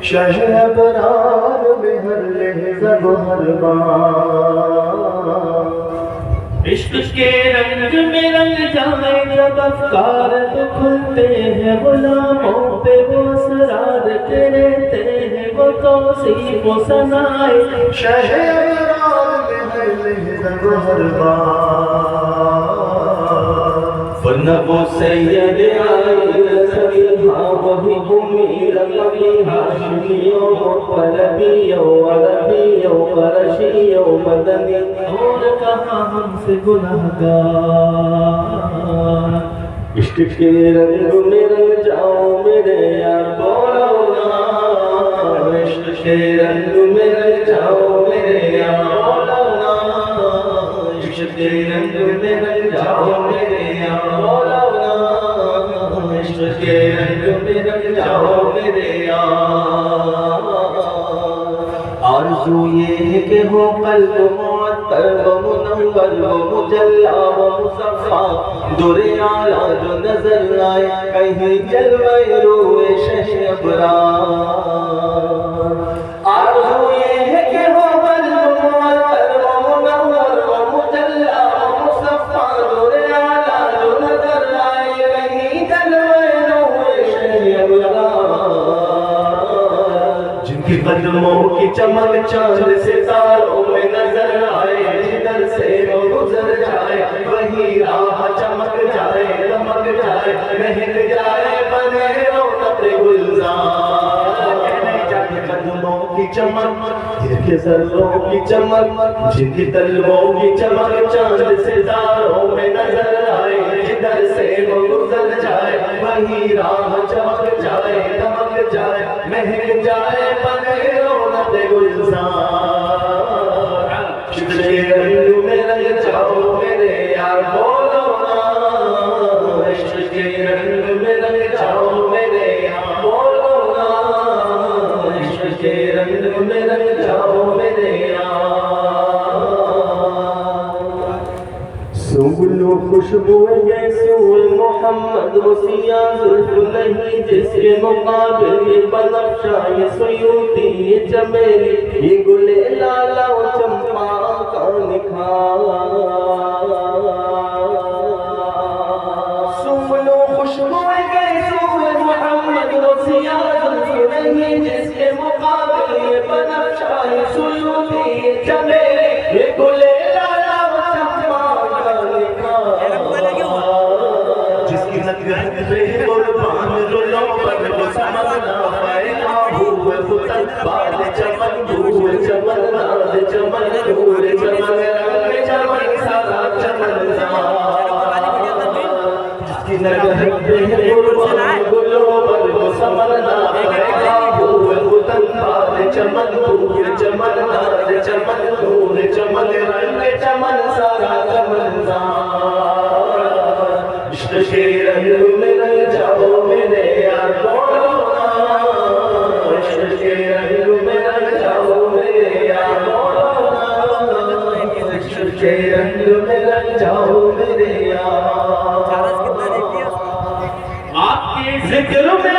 شہ ابرار میں ہر لحظہ و ہر بار عشق کے رنگ میں رنگ جائے جب افکار تو کھلتے ہیں غلاموں پہ وہ اسرار کے رہتے ہیں وہ توصیف و ثنائے شہ ابرار میں ہر لحظہ و ہر بار ورنہ وہ سید ہاں وہی امیر نبی ہاشمیوں عربیوں عربیوں قرشیوں مدنی اور کہاں ہم سے گناہگار عشق کے رنگ میں رنگ جاؤ میرے یار بولو نا عشق کے رنگ میں رنگ جاؤ میرے یار بولو نا عشق کے رنگ میں رنگ جاؤ میرے یار بولو نا عشق کے رنگ میں رنگ جاؤ میرے یار آرزو یہ ہے کہ ہو قلب معطر و منور و مجلا و مصفا در اعلیٰ جو نظر آئے کہیں جلوہ روح شہ ابرار آرزو یہ ہے کہ ہو قلب معطر و منور و مجلا و مصفا در اعلیٰ جو نظر آئے کہیں جلوہ روح شہ ابرار جن کی قدموں کی چمک چاند ستاروں میں نظر آئے جدھر سے وہ گزر جائے وہی راہ چمک جائے دمک جائے مہک جائے بنے رونق گلزار جن کی قدموں کی چمک جن کے ذروں کی چمک جن کی طلبوں کی چمک چاند ستاروں میں نظر آئے جدھر سے وہ گزر جائے وہی راہ چمک جائے دمک جائے مہک جائے بنے رونق گلزار عشق کے رنگ میں رنگ جاؤ میرے یار بولو نا عشق کے رنگ میں رنگ جاؤ میرے یار بولو نا عشق کے رنگ میں رنگ جاؤ میرے یار سنبل و خوشبو یسوع محمد وہ سیاہ زلف نہیں جس کے مقابل یہ بنفشہ یہ سیوطی یہ چمیلی یہ گل لالا و چمپا کا نکھار سنبل و خوشبو یسوع محمد وہ سیاہ زلف نہیں جس کے مقابل یہ بنفشہ یہ سیوطی یہ چمیلی یہ گل لالا و چمپا کا نکھار جس کی نگہت پہ قربان رولوں پر وہ سمانا پائے ہوئے فتن باد چمن دھول چمن ناد چمن دھول چمن رنگ چمن سارا چمن جس کی نگہت پہ قربان رولوں پر وہ سمانا پائے ہوئے فتن باد چمن دھول چمن ناد چمن دھول چمن رنگ چمن سارا چمن عشق کے رنگ میں رنگ جاؤ میرے یار بولو نا عشق کے رنگ میں رنگ جاؤ میرے یار بولو نا عشق کے رنگ میں رنگ جاؤ میرے یار آپ کے ذکر میں